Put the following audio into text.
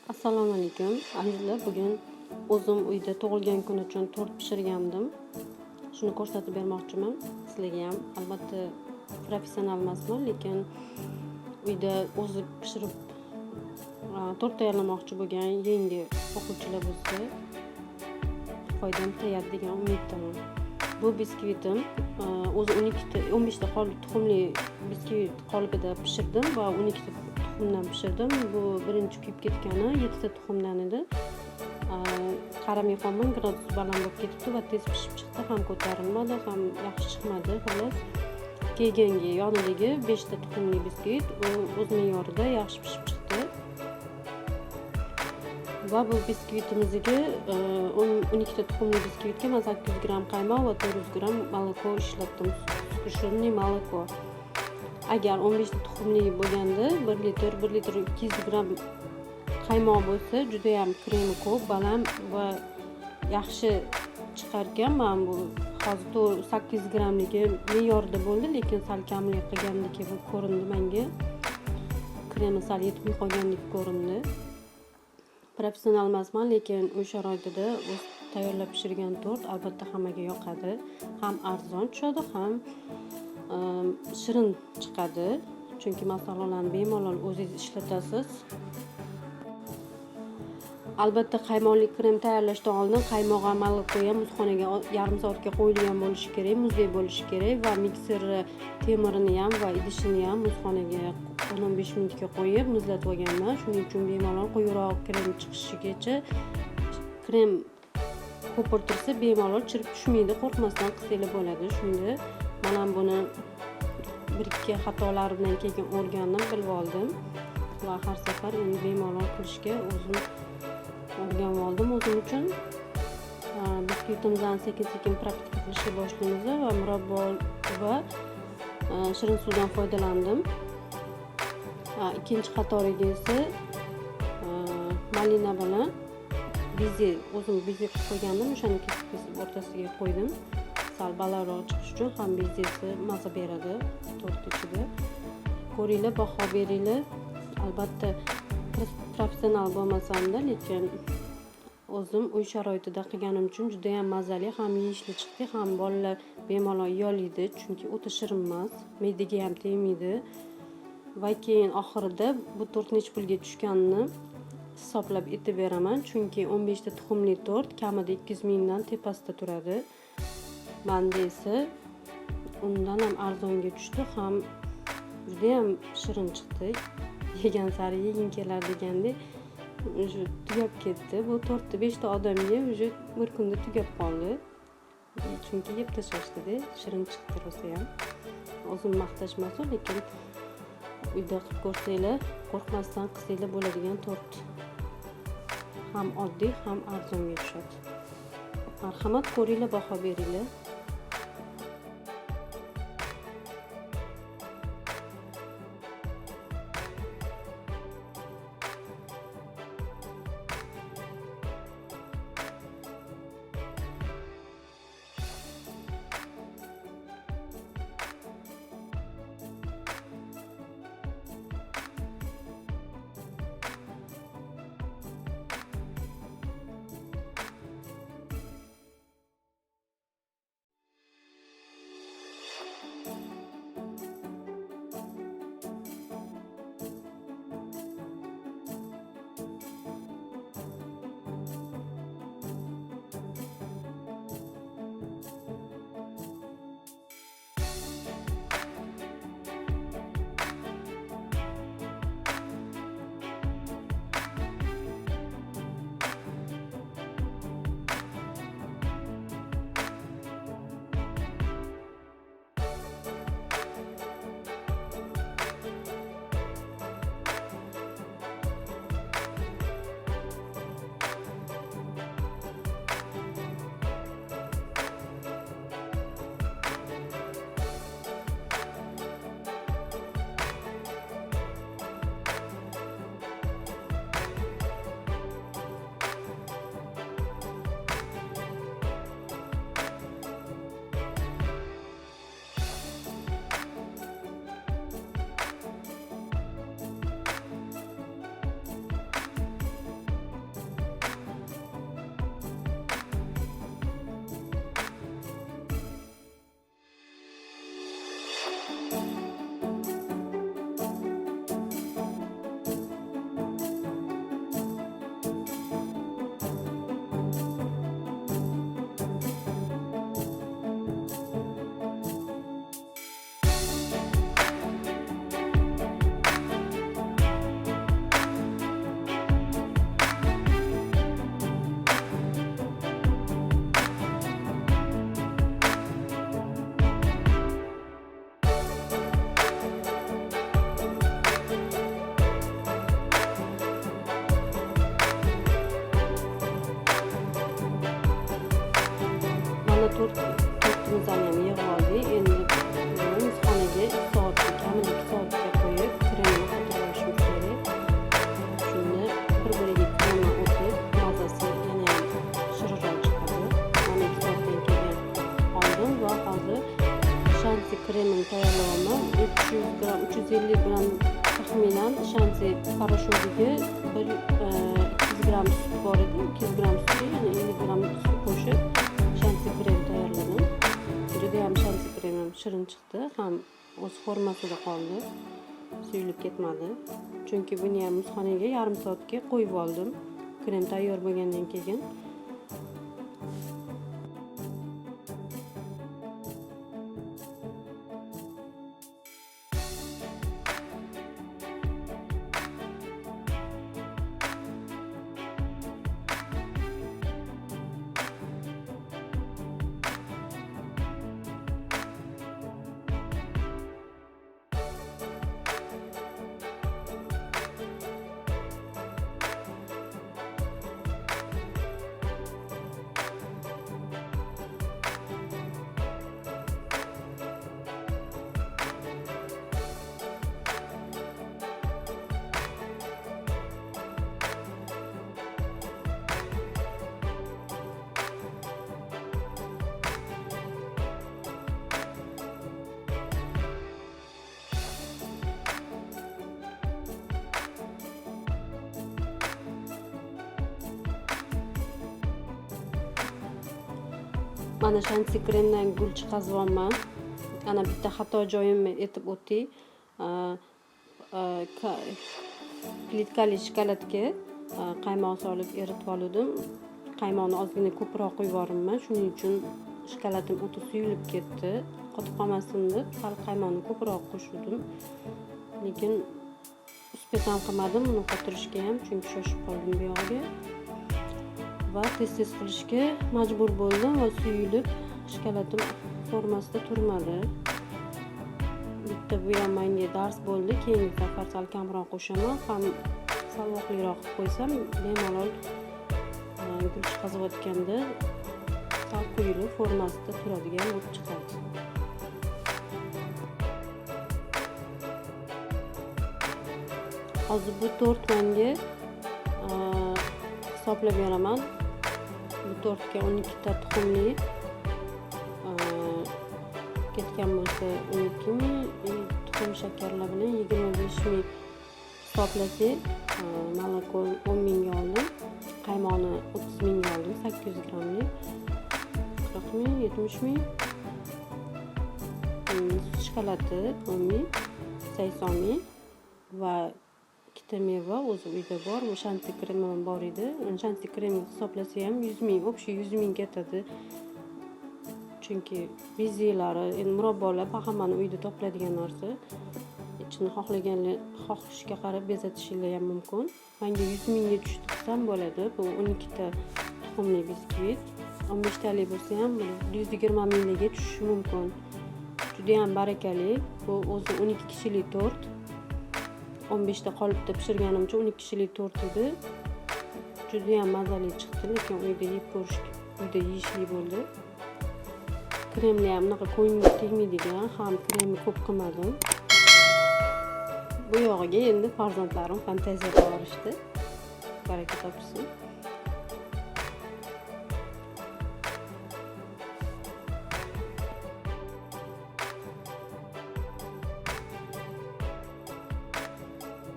Assalomu alaykum azizlar. Bugun o'zim uyda tug'ilgan kun uchun tort pishirgandim. Shuni ko'rsatib bermoqchiman sizlarga ham. Albatta professional emasman, lekin uyda o'zi pishirib tort tayyorlamoqchi bo'lgan yangi o'quvchilar bo'lsa foydam tegadi degan umiddaman. Bu biskvitim o'zi 15 ta tuxumli biskvit qolipida pishirdim va 12 ta tuxumdan pishirdim. Bu birinchi kuyib ketgani 7 ta tuxumdan edi. Qaramay qolmang, gradus baland bo'lib ketibdi va tez pishib chiqdi. Ham ko'tarilmadi, ham yaxshi chiqmadi. Xolos, keyingi yonidagi 5 ta tuxumli biskvit o'z me'yorida yaxshi pishib chiqdi. Va bu biskvitimizga 12 ta tuxumli biskvitga 800 gram qaymoq va 400 gram молоко ishlatdim. Sukishirniy молоко. Agar 15 ta tuxumli bo'lganda 1 litr 200 gram qaymoq bo'lsa juda ham kremi ko'p, baland va yaxshi chiqargan. Men bu hozir 800 gramligi me'yorida bo'ldi, lekin sal kamlik qilgandek ko'rindi menga. Kremi sal yetmay qolgandek ko'rindi. Professional emasman, lekin uy sharoitida o'z tayyorlab pishirgan tort albatta hammaga yoqadi. Ham arzon tushadi, ham shirin chiqadi. Chunki masalliqlarni bemalol o'zingiz ishlatasiz. Albatta qaymoqli krem tayyorlashdan oldin qaymoq va молоко ham muzxonaga yarim soatga qo'yilgan bo'lishi kerak, muzdek bo'lishi kerak va mikser temirini ham va idishini ham muzxonaga 10-15 minutga qo'yib muzlatib olganman. Shuning uchun bemalol quyuqroq krem chiqishigacha krem ko'pirtirsa bemalol chirib tushmaydi. Qo'rqmasdan qilsanglar bo'ladi. Shunda men ham buni bir-ikki xatolarimdan keyin o'rgandim, bilib oldim va har safar endi bemalol qilishga o'zim o'rganib oldim o'zim uchun. Biskvitimizdan sekin-sekin praktika qilishga boshlaymiz va murabbo va shirin suvdan foydalandim. Ikkinchi qatoriga esa malina bilan bizi o'zim bizi qilib qo'ygandim. O'shani kesib o'rtasiga qo'ydim. Sal balandroq chiqish uchun ham bizesi maza beradi tort ichida. Ko'ringlar, baho beringlar. Albatta professional bo'lmasam-da, lekin o'zim uy sharoitida qilganim uchun juda ham mazali, ham yeyishli chiqdi, ham bolalar bemalol yoylaydi, chunki o'ta shirin emas, me'daga ham tegmaydi. Va keyin oxirida bu tort nech pulga tushganini hisoblab aytib beraman, chunki 15 ta tuxumli tort kamida 200 mingdan tepasida turadi. Menda esa undan ham arzonga tushdi, ham juda ham shirin chiqdi. Yegan sari yegin kelar degandek tugab ketdi. Bu tortni 5 ta odamga bir kunda tugab qoldi. Chunki yeb tashlashdi-da, shirin chiqdi rosa ham. O'zim maqtashmasin, lekin uyda qilib ko'rsanglar, qo'rqmasdan qilsanglar bo'ladigan tort. Ham oddiy, ham arzonga tushadi. Marhamat, ko'ringlar, baho beringlar. tortimizni ham yig'ib oldik. Endi muzxonaga 2 soatga, kamida 2 soatga qo'yib, kremni qotib olishimiz kerak. Shunda bir-biriga kremni o'tib, mazasi yana ham shirinroq chiqadi. Mana 2 soatdan keyin oldim va hozir shansi kremini tayyorlayapman. 350 gram taxminan shansi poroshogiga 200 gram sut bor edi. 200 gram sutga yana 50 gram sut qo'shib shansi krem tayyorladim. Juda ham shansi kremim shirin chiqdi, ham o'z formasida qoldi. Suyulib ketmadi. Chunki buni ham muzxonaga yarim soatga qo'yib oldim. Krem tayyor bo'lgandan keyin. Mana shansi kremdan gul chiqazyapman. Ana bitta xato joyimni aytib o'tdik. Plitkali shokoladga qaymoq solib eritib oldim. Qaymoqni ozgina ko'proq qo'yib yuboribman. Shuning uchun shokoladim o'ta suyulib ketdi. Qotib qolmasin deb sal qaymoqni ko'proq qo'shdim. Lekin uspetdan qilmadim uni qotirishga ham, chunki shoshib qoldim bu yog'iga. Va tez qilishga majbur bo'ldim va suyulib shokoladim formasida turmadi. Bitta bu ham menga dars bo'ldi. Keyingi safar sal kamroq qo'shaman, ham salvoqliroq qilib qo'ysam bemalol gul chiqazayotganda sal quyilib formasida turadigan bo'lib chiqadi. Hozir bu tort menga hisoblab beraman. Bu tortga 12 ta tuxumli ketgan bo'lsa 12 ming, tuxum shakarlar bilan 25 ming hisoblasak, moloko 10 mingga oldim, qaymoqni 30 mingga oldim, 800 gramli 40 ming, 70 ming, shokoladi 10 ming, 80 ming va ikkita meva o'zi uyda bor. Bu shansi kremim bor edi. Shansi kremni hisoblasa ham 100 ming, общий 100 ming ketadi. Chunki bezelari, endi murabbolar hammani uyda topiladigan narsa. Ichini xohlashga qarab bezatishingiz ham mumkin. Menga 100 mingga tushdi desam bo'ladi. Bu 12 ta tuxumli biskvit. 15 talik bo'lsa ham 120 mingga tushishi mumkin. Juda ham barakali. Bu o'zi 12 kishilik tort. 15 ta qolipda pishirganimcha 12 kishilik tort edi. Juda ham mazali chiqdi, lekin uyda yeb ko'rish, uyda yeyishli bo'ldi. Kremli ham unaqa ko'ngilga tegmaydigan, ham kremni ko'p qilmadim. Bu yog'iga endi farzandlarim fantaziya qilishdi. Baraka topsin.